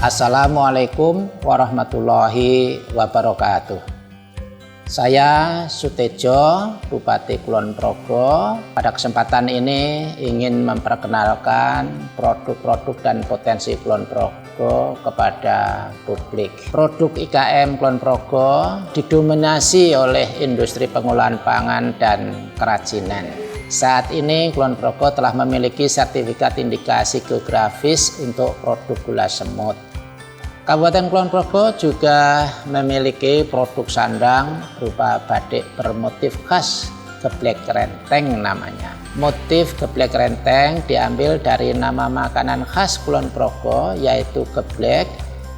Assalamualaikum warahmatullahi wabarakatuh. Saya Sutejo, Bupati Kulon Progo. Pada kesempatan ini ingin memperkenalkan produk-produk dan potensi Kulon Progo kepada publik. Produk IKM Kulon Progo didominasi oleh industri pengolahan pangan dan kerajinan. Saat ini Kulon Progo telah memiliki sertifikat indikasi geografis untuk produk gula semut. Kabupaten Kulon Progo juga memiliki produk sandang berupa batik bermotif khas geblek renteng namanya. Motif geblek renteng diambil dari nama makanan khas Kulon Progo yaitu geblek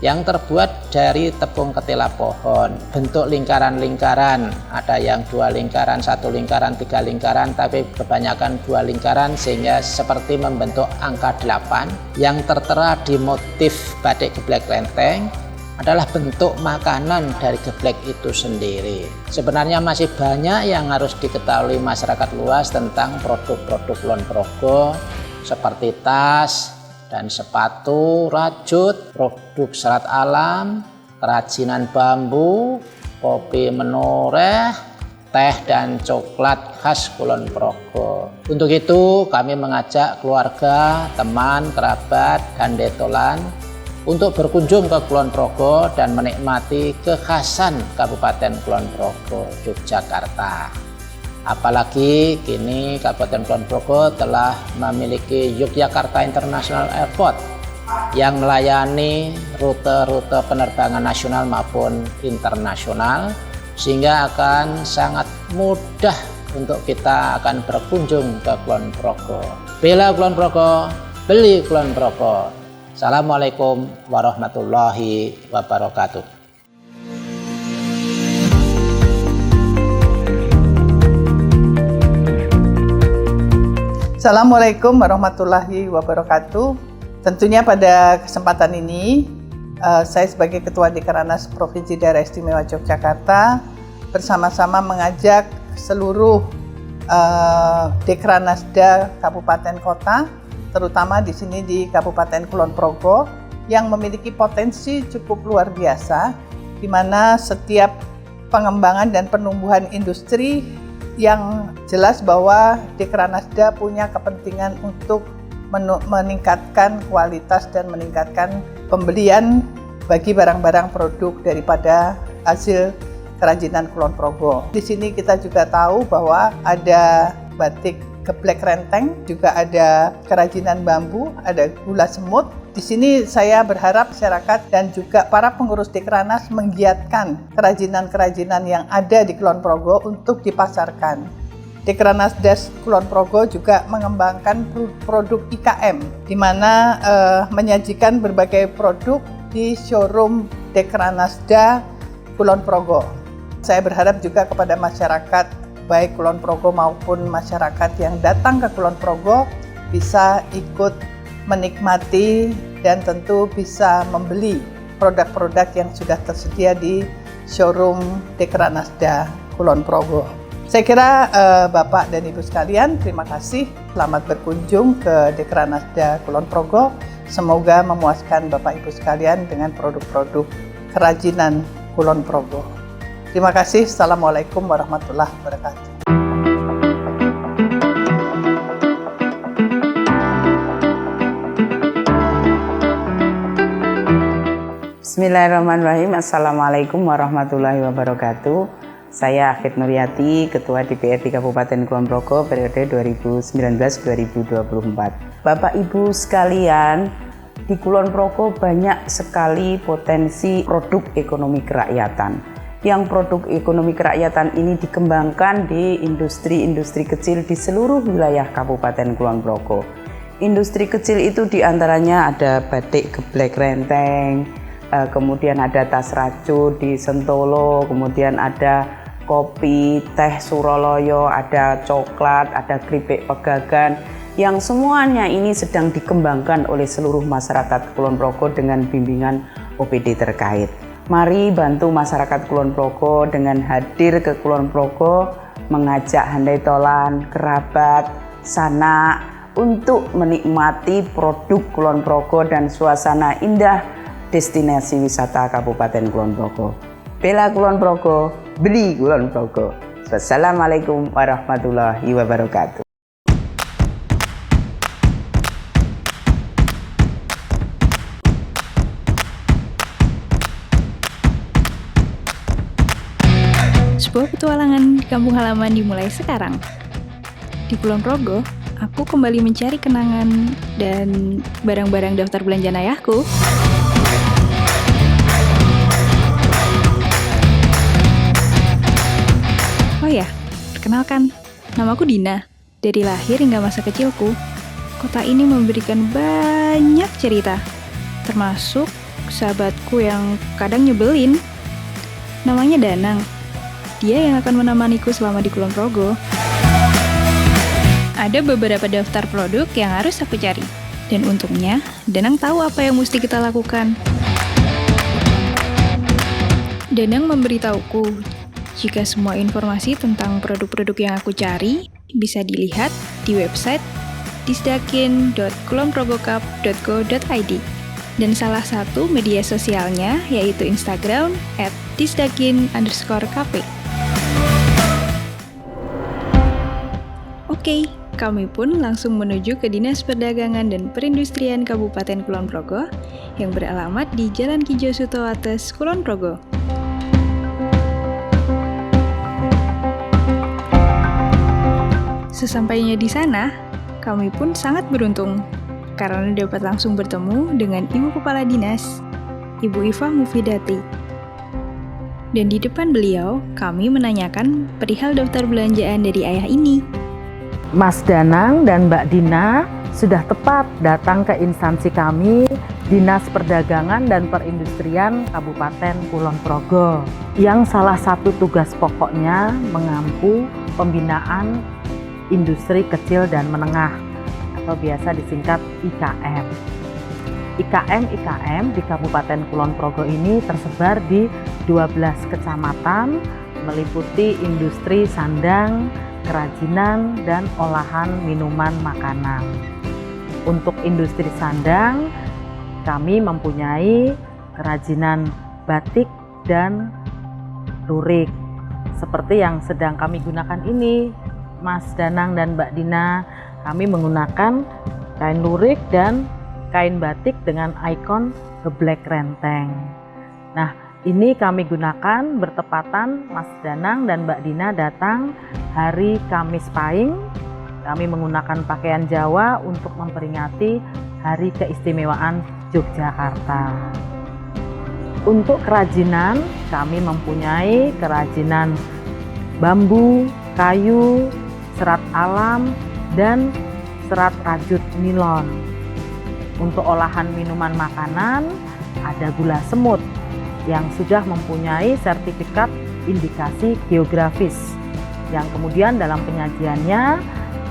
yang terbuat dari tepung ketela pohon. Bentuk lingkaran-lingkaran, ada yang 2 lingkaran, 1 lingkaran, 3 lingkaran, tapi kebanyakan 2 lingkaran sehingga seperti membentuk angka 8. Yang tertera di motif batik geblek renteng adalah bentuk makanan dari geblek itu sendiri. Sebenarnya masih banyak yang harus diketahui masyarakat luas tentang produk-produk Kulon Progo seperti tas dan sepatu rajut, produk serat alam, kerajinan bambu, kopi menoreh, teh dan coklat khas Kulon Progo. Untuk itu kami mengajak keluarga, teman, kerabat, dan detolan untuk berkunjung ke Kulon Progo dan menikmati kekhasan Kabupaten Kulon Progo, Yogyakarta. Apalagi kini Kabupaten Kulon Progo telah memiliki Yogyakarta International Airport yang melayani rute-rute penerbangan nasional maupun internasional, sehingga akan sangat mudah untuk kita akan berkunjung ke Kulon Progo. Bela Kulon Progo, beli Kulon Progo. Assalamualaikum warahmatullahi wabarakatuh. Assalamualaikum warahmatullahi wabarakatuh. Tentunya pada kesempatan ini saya sebagai Ketua Dekranasda Provinsi Daerah Istimewa Yogyakarta bersama-sama mengajak seluruh Dekranasda Kabupaten Kota, terutama di sini di Kabupaten Kulon Progo yang memiliki potensi cukup luar biasa, di mana setiap pengembangan dan penumbuhan industri yang jelas bahwa Dekranasda punya kepentingan untuk meningkatkan kualitas dan meningkatkan pembelian bagi barang-barang produk daripada hasil kerajinan Kulon Progo. Di sini kita juga tahu bahwa ada batik geblek renteng, juga ada kerajinan bambu, ada gula semut. Di sini saya berharap masyarakat dan juga para pengurus Dekranas menggiatkan kerajinan-kerajinan yang ada di Kulon Progo untuk dipasarkan. Dekranasda Kulon Progo juga mengembangkan produk IKM, di mana menyajikan berbagai produk di showroom Dekranasda Kulon Progo. Saya berharap juga kepada masyarakat, baik Kulon Progo maupun masyarakat yang datang ke Kulon Progo, bisa ikut menikmati dan tentu bisa membeli produk-produk yang sudah tersedia di showroom Dekranasda Kulon Progo. Saya kira Bapak dan Ibu sekalian, terima kasih. Selamat berkunjung ke Dekranasda Kulon Progo. Semoga memuaskan Bapak Ibu sekalian dengan produk-produk kerajinan Kulon Progo. Terima kasih. Assalamualaikum warahmatullahi wabarakatuh. Bismillahirrahmanirrahim. Assalamualaikum warahmatullahi wabarakatuh. Saya Akhid Nuryati, Ketua DPRD Kabupaten Kulon Progo periode 2019-2024. Bapak Ibu sekalian, di Kulon Progo banyak sekali potensi produk ekonomi kerakyatan. Yang produk ekonomi kerakyatan ini dikembangkan di industri-industri kecil di seluruh wilayah Kabupaten Kulon Progo. Industri kecil itu diantaranya ada batik geblek renteng, kemudian ada tas rajut di Sentolo, kemudian ada kopi, teh Suroloyo, ada coklat, ada keripik pegagan, yang semuanya ini sedang dikembangkan oleh seluruh masyarakat Kulon Progo dengan bimbingan OPD terkait. Mari bantu masyarakat Kulon Progo dengan hadir ke Kulon Progo, mengajak handai tolan, kerabat, sanak untuk menikmati produk Kulon Progo dan suasana indah destinasi wisata Kabupaten Kulon Progo. Bela Kulon Progo, beli Kulon Progo. Wassalamualaikum warahmatullahi wabarakatuh. Sebuah petualangan di kampung halaman dimulai sekarang. Di Kulon Progo, aku kembali mencari kenangan dan barang-barang daftar belanjaan ayahku. Oh ya, perkenalkan, namaku Dina. Dari lahir hingga masa kecilku, kota ini memberikan banyak cerita, termasuk sahabatku yang kadang nyebelin. Namanya Danang. Dia yang akan menemaniku selama di Kulon Progo. Ada beberapa daftar produk yang harus aku cari. Dan untungnya, Danang tahu apa yang mesti kita lakukan. Danang memberitahuku, jika semua informasi tentang produk-produk yang aku cari bisa dilihat di website disdakin.kulonprogocup.go.id dan salah satu media sosialnya yaitu Instagram @disdakin_kp. Oke, kami pun langsung menuju ke Dinas Perdagangan dan Perindustrian Kabupaten Kulon Progo yang beralamat di Jalan Ki Josutowates, Kulon Progo. Sesampainya di sana, kami pun sangat beruntung karena dapat langsung bertemu dengan Ibu Kepala Dinas, Ibu Iva Mufidati. Dan di depan beliau, kami menanyakan perihal daftar belanjaan dari ayah ini. Mas Danang dan Mbak Dina sudah tepat datang ke instansi kami, Dinas Perdagangan dan Perindustrian Kabupaten Kulon Progo, yang salah satu tugas pokoknya mengampu pembinaan industri kecil dan menengah atau biasa disingkat IKM. IKM di Kabupaten Kulon Progo ini tersebar di 12 kecamatan, meliputi industri sandang, kerajinan, dan olahan minuman makanan. Untuk industri sandang, kami mempunyai kerajinan batik dan lurik. Seperti yang sedang kami gunakan ini, Mas Danang dan Mbak Dina, kami menggunakan kain lurik dan kain batik dengan ikon geblek renteng. Nah, ini kami gunakan bertepatan Mas Danang dan Mbak Dina datang hari Kamis Pahing. Kami menggunakan pakaian Jawa untuk memperingati Hari Keistimewaan Yogyakarta. Untuk kerajinan, kami mempunyai kerajinan bambu, kayu, serat alam, dan serat rajut nilon. Untuk olahan minuman makanan, ada gula semut yang sudah mempunyai sertifikat indikasi geografis, yang kemudian dalam penyajiannya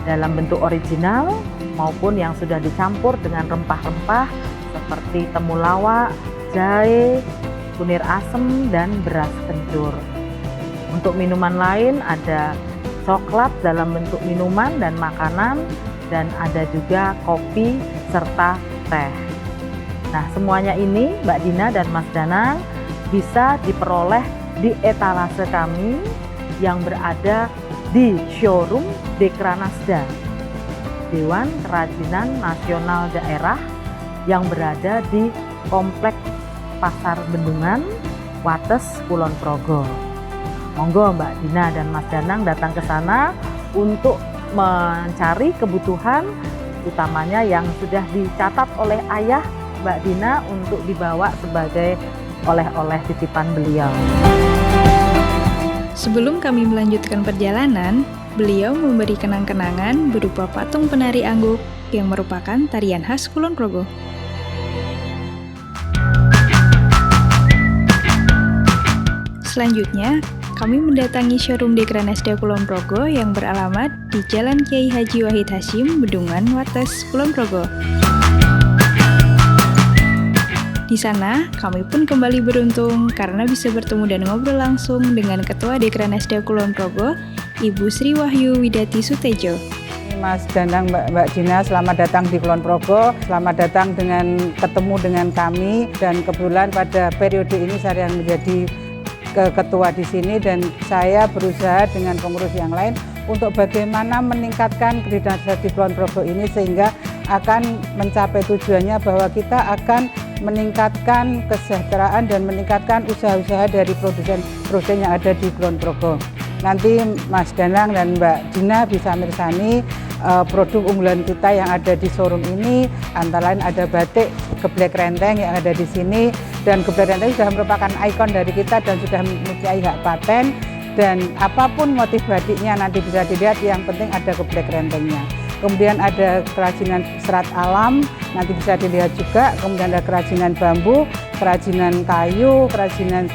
dalam bentuk original maupun yang sudah dicampur dengan rempah-rempah seperti temulawak, jahe, kunir asem, dan beras kencur. Untuk minuman lain ada coklat dalam bentuk minuman dan makanan, dan ada juga kopi serta teh. Nah, semuanya ini Mbak Dina dan Mas Danang bisa diperoleh di etalase kami yang berada di showroom Dekranasda, Dewan Kerajinan Nasional Daerah, yang berada di Komplek Pasar Bendungan, Wates, Kulon Progo. Monggo Mbak Dina dan Mas Danang datang ke sana untuk mencari kebutuhan utamanya yang sudah dicatat oleh ayah Mbak Dina untuk dibawa sebagai oleh-oleh titipan beliau. Sebelum kami melanjutkan perjalanan, beliau memberi kenang-kenangan berupa patung penari angguk yang merupakan tarian khas Kulon Progo. Selanjutnya, kami mendatangi showroom Dekranasda Kulon Progo yang beralamat di Jalan Kiai Haji Wahid Hasyim, Bedungan, Wates, Kulon Progo. Di sana, kami pun kembali beruntung karena bisa bertemu dan ngobrol langsung dengan Ketua Dekranasda Kulon Progo, Ibu Sri Wahyu Widati Sutejo. Mas Danang, Mbak Dina, selamat datang di Kulon Progo, selamat datang ketemu dengan kami, dan kebetulan pada periode ini saya yang menjadi ketua di sini, dan saya berusaha dengan pengurus yang lain untuk bagaimana meningkatkan kredibilitas di Kulon Progo ini sehingga akan mencapai tujuannya bahwa kita akan meningkatkan kesejahteraan dan meningkatkan usaha-usaha dari produsen yang ada di Kulon Progo. Nanti Mas Danang dan Mbak Dina bisa mirsani produk unggulan kita yang ada di showroom ini, antara lain ada batik geblek renteng yang ada di sini, dan geblek renteng sudah merupakan ikon dari kita dan sudah mempunyai hak paten, dan apapun motif batiknya nanti bisa dilihat, yang penting ada geblek rentengnya. Kemudian ada kerajinan serat alam, nanti bisa dilihat juga. Kemudian ada kerajinan bambu, kerajinan kayu, kerajinan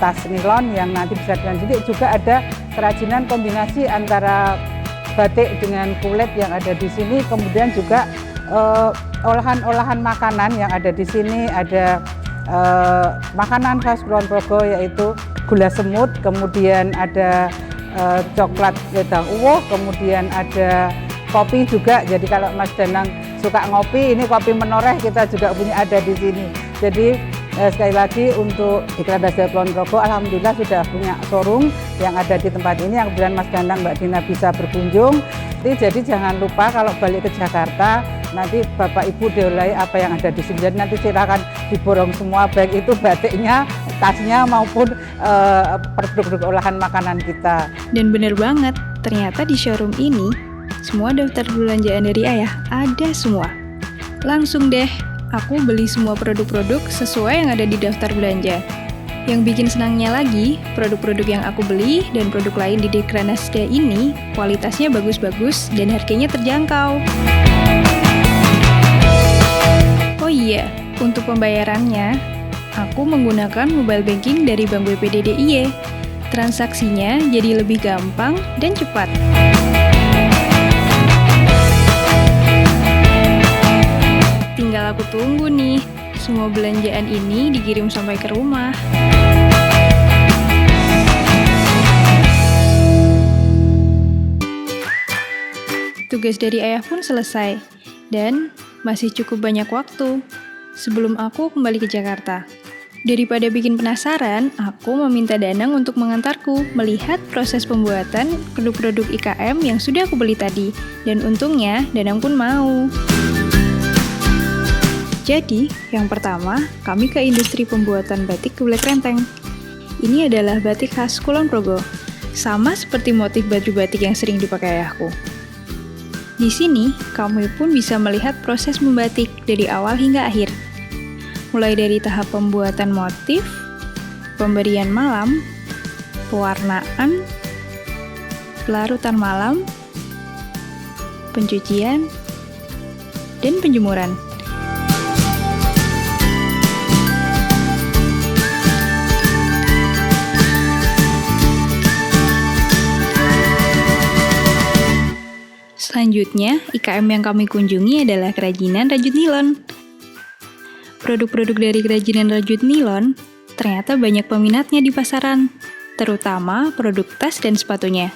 tas nilon yang nanti bisa dilihat. Juga ada kerajinan kombinasi antara batik dengan kulit yang ada di sini. Kemudian juga olahan-olahan makanan yang ada di sini. Ada makanan khas Kulon Progo yaitu gula semut, kemudian ada coklat wedang uwoh, kemudian ada kopi juga. Jadi kalau Mas Danang suka ngopi, ini kopi menoreh kita juga punya ada di sini. Jadi sekali lagi untuk Iklan Dasar Kulon Progo, alhamdulillah sudah punya showroom yang ada di tempat ini, yang kemudian Mas Danang, Mbak Dina bisa berkunjung. Jadi jangan lupa kalau balik ke Jakarta, nanti Bapak Ibu dioleh apa yang ada di sini. Jadi nanti silakan diborong semua, baik itu batiknya, tasnya maupun produk-produk olahan makanan kita. Dan bener banget, ternyata di showroom ini semua daftar belanjaan dari ayah ada semua. Langsung deh, aku beli semua produk-produk sesuai yang ada di daftar belanja. Yang bikin senangnya lagi, produk-produk yang aku beli dan produk lain di Dekranasda ini kualitasnya bagus-bagus dan harganya terjangkau. Oh iya, untuk pembayarannya, aku menggunakan mobile banking dari Bank BPD DIY. Transaksinya jadi lebih gampang dan cepat. Tinggal aku tunggu nih, semua belanjaan ini dikirim sampai ke rumah. Tugas dari ayah pun selesai, dan masih cukup banyak waktu sebelum aku kembali ke Jakarta. Daripada bikin penasaran, aku meminta Danang untuk mengantarku melihat proses pembuatan produk-produk IKM yang sudah aku beli tadi. Dan untungnya, Danang pun mau. Jadi, yang pertama, kami ke industri pembuatan batik geblek renteng. Ini adalah batik khas Kulon Progo, sama seperti motif baju batik yang sering dipakai ayahku. Di sini, kamu pun bisa melihat proses membatik dari awal hingga akhir. Mulai dari tahap pembuatan motif, pemberian malam, pewarnaan, pelarutan malam, pencucian, dan penjemuran. Selanjutnya, IKM yang kami kunjungi adalah kerajinan rajut nilon. Produk-produk dari kerajinan rajut nilon ternyata banyak peminatnya di pasaran, terutama produk tas dan sepatunya.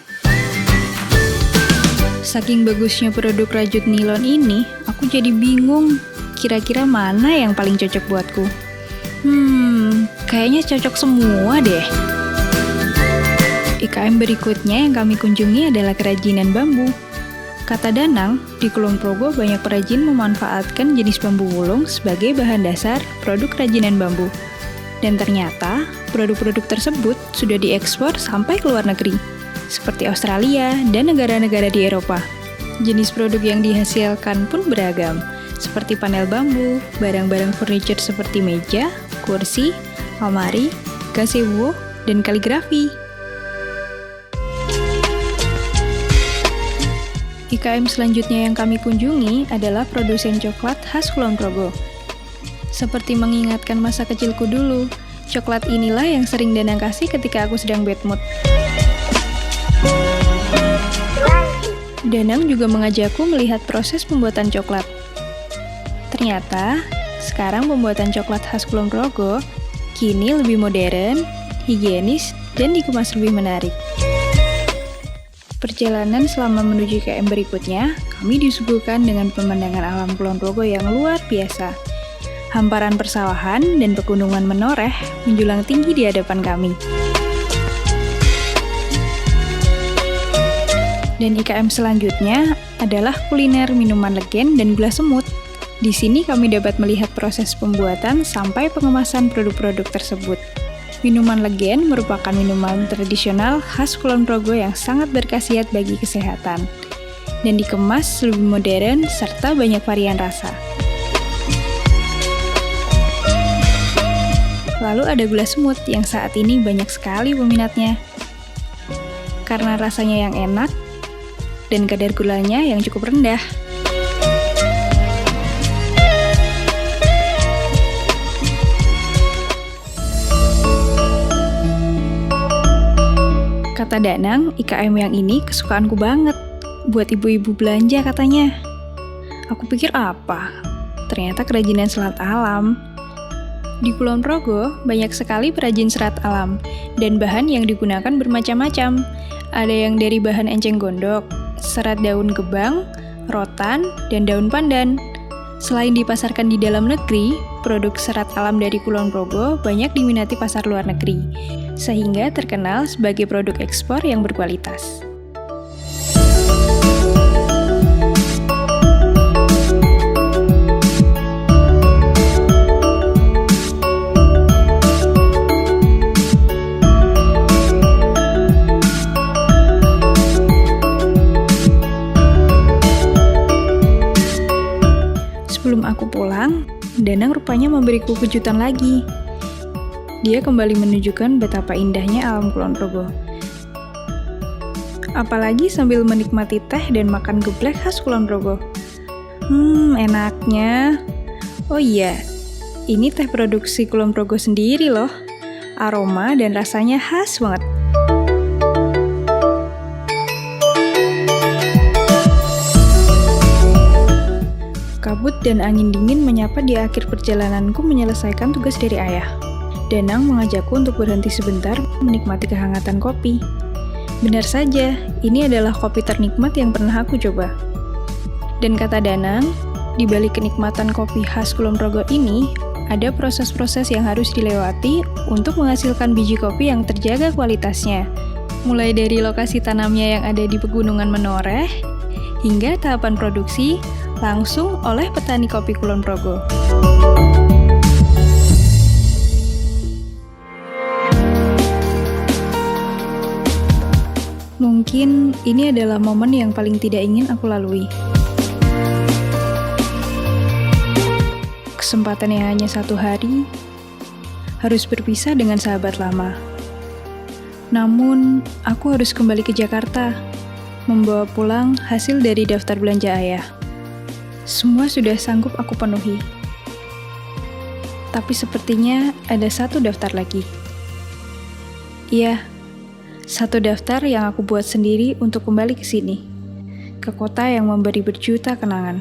Saking bagusnya produk rajut nilon ini, aku jadi bingung kira-kira mana yang paling cocok buatku. Kayaknya cocok semua deh. IKM berikutnya yang kami kunjungi adalah kerajinan bambu. Kata Danang, di Kulon Progo banyak perajin memanfaatkan jenis bambu wulung sebagai bahan dasar produk kerajinan bambu. Dan ternyata, produk-produk tersebut sudah diekspor sampai ke luar negeri, seperti Australia dan negara-negara di Eropa. Jenis produk yang dihasilkan pun beragam, seperti panel bambu, barang-barang furniture seperti meja, kursi, lemari, gazebo, dan kaligrafi. IKM selanjutnya yang kami kunjungi adalah produsen coklat khas Kulon Progo. Seperti mengingatkan masa kecilku dulu, coklat inilah yang sering Danang kasih ketika aku sedang bad mood. Danang juga mengajakku melihat proses pembuatan coklat. Ternyata, sekarang pembuatan coklat khas Kulon Progo kini lebih modern, higienis, dan dikemas lebih menarik. Perjalanan selama menuju KM berikutnya, kami disuguhkan dengan pemandangan alam Kulon Progo yang luar biasa. Hamparan persawahan dan pegunungan menoreh menjulang tinggi di hadapan kami. Dan IKM selanjutnya adalah kuliner minuman legen dan gula semut. Di sini kami dapat melihat proses pembuatan sampai pengemasan produk-produk tersebut. Minuman legen merupakan minuman tradisional khas Kulon Progo yang sangat berkhasiat bagi kesehatan dan dikemas lebih modern serta banyak varian rasa. Lalu ada gula semut yang saat ini banyak sekali peminatnya. Karena rasanya yang enak dan kadar gulanya yang cukup rendah. Kata Danang, IKM yang ini kesukaanku banget. Buat ibu-ibu belanja katanya. Aku pikir apa? Ternyata kerajinan serat alam. Di Kulon Progo, banyak sekali perajin serat alam, dan bahan yang digunakan bermacam-macam. Ada yang dari bahan enceng gondok, serat daun gebang, rotan, dan daun pandan. Selain dipasarkan di dalam negeri, produk serat alam dari Kulon Progo banyak diminati pasar luar negeri, sehingga terkenal sebagai produk ekspor yang berkualitas. Sebelum aku pulang, Danang rupanya memberiku kejutan lagi. Dia kembali menunjukkan betapa indahnya alam Kulon Progo. Apalagi sambil menikmati teh dan makan geblek khas Kulon Progo. Enaknya. Oh iya, ini teh produksi Kulon Progo sendiri loh. Aroma dan rasanya khas banget. Kabut dan angin dingin menyapa di akhir perjalananku menyelesaikan tugas dari ayah. Danang mengajakku untuk berhenti sebentar menikmati kehangatan kopi. Benar saja, ini adalah kopi ternikmat yang pernah aku coba. Dan kata Danang, di balik kenikmatan kopi khas Kulon Progo ini, ada proses-proses yang harus dilewati untuk menghasilkan biji kopi yang terjaga kualitasnya. Mulai dari lokasi tanamnya yang ada di pegunungan menoreh, hingga tahapan produksi langsung oleh petani kopi Kulon Progo. Mungkin ini adalah momen yang paling tidak ingin aku lalui. Kesempatan yang hanya 1 hari, harus berpisah dengan sahabat lama. Namun, aku harus kembali ke Jakarta, membawa pulang hasil dari daftar belanja ayah. Semua sudah sanggup aku penuhi. Tapi sepertinya ada 1 daftar lagi. Iya, 1 daftar yang aku buat sendiri untuk kembali ke sini, ke kota yang memberi berjuta kenangan.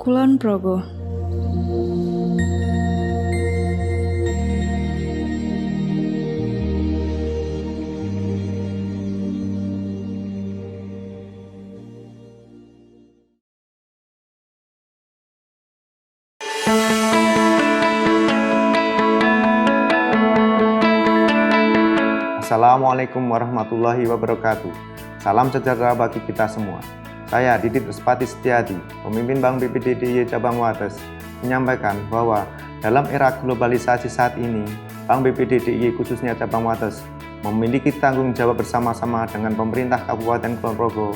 Kulon Progo. Assalamualaikum warahmatullahi wabarakatuh. Salam sejahtera bagi kita semua. Saya Didit Respati Setiadi, pemimpin Bank BPD DIY Cabang Wates, menyampaikan bahwa dalam era globalisasi saat ini, Bank BPD DIY khususnya Cabang Wates memiliki tanggung jawab bersama-sama dengan pemerintah Kabupaten Kulon Progo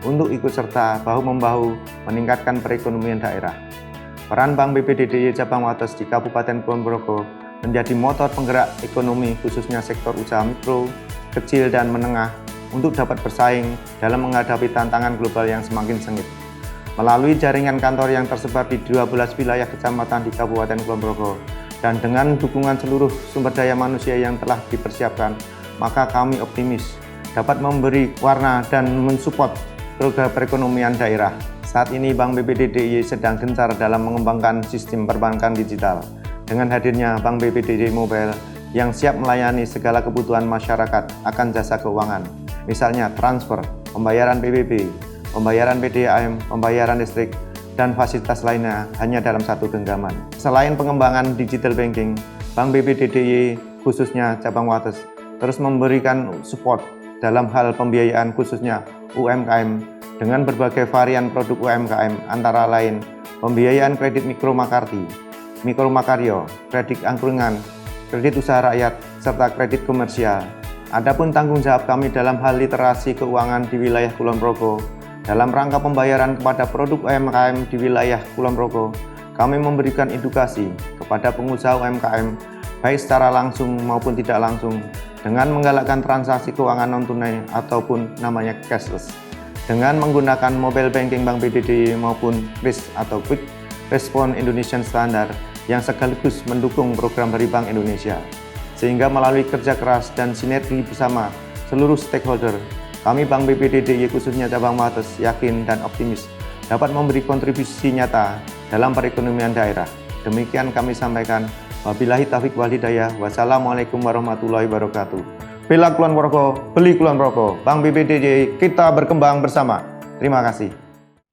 untuk ikut serta bahu-membahu meningkatkan perekonomian daerah. Peran Bank BPD DIY Cabang Wates di Kabupaten Kulon Progo menjadi motor penggerak ekonomi khususnya sektor usaha mikro, kecil, dan menengah untuk dapat bersaing dalam menghadapi tantangan global yang semakin sengit. Melalui jaringan kantor yang tersebar di 12 wilayah kecamatan di Kabupaten Kulon Progo dan dengan dukungan seluruh sumber daya manusia yang telah dipersiapkan, maka kami optimis dapat memberi warna dan mensupport program perekonomian daerah. Saat ini Bank BPD DIY sedang gencar dalam mengembangkan sistem perbankan digital. Dengan hadirnya Bank BPD DIY Mobile yang siap melayani segala kebutuhan masyarakat akan jasa keuangan, misalnya transfer, pembayaran PBB, pembayaran PDAM, pembayaran listrik, dan fasilitas lainnya hanya dalam satu genggaman. Selain pengembangan digital banking, Bank BPDDY khususnya cabang Wates terus memberikan support dalam hal pembiayaan khususnya UMKM dengan berbagai varian produk UMKM antara lain pembiayaan kredit mikro makaryo, kredit angkringan, kredit usaha rakyat, serta kredit komersial. Adapun tanggung jawab kami dalam hal literasi keuangan di wilayah Kulon Progo, dalam rangka pembayaran kepada produk UMKM di wilayah Kulon Progo, kami memberikan edukasi kepada pengusaha UMKM baik secara langsung maupun tidak langsung dengan menggalakkan transaksi keuangan non-tunai ataupun namanya cashless dengan menggunakan mobile banking Bank BPDDY maupun KRIS atau Quick Response Indonesian Standard yang sekaligus mendukung program dari Bank Indonesia. Sehingga melalui kerja keras dan sinergi bersama seluruh stakeholder, kami Bank BPDDY khususnya cabang Wates yakin dan optimis dapat memberi kontribusi nyata dalam perekonomian daerah. Demikian kami sampaikan. Wabillahi taufiq wal hidayah. Wassalamualaikum warahmatullahi wabarakatuh. Bela Kulon Progo, beli Kulon Progo. Bank BPDDY, kita berkembang bersama. Terima kasih.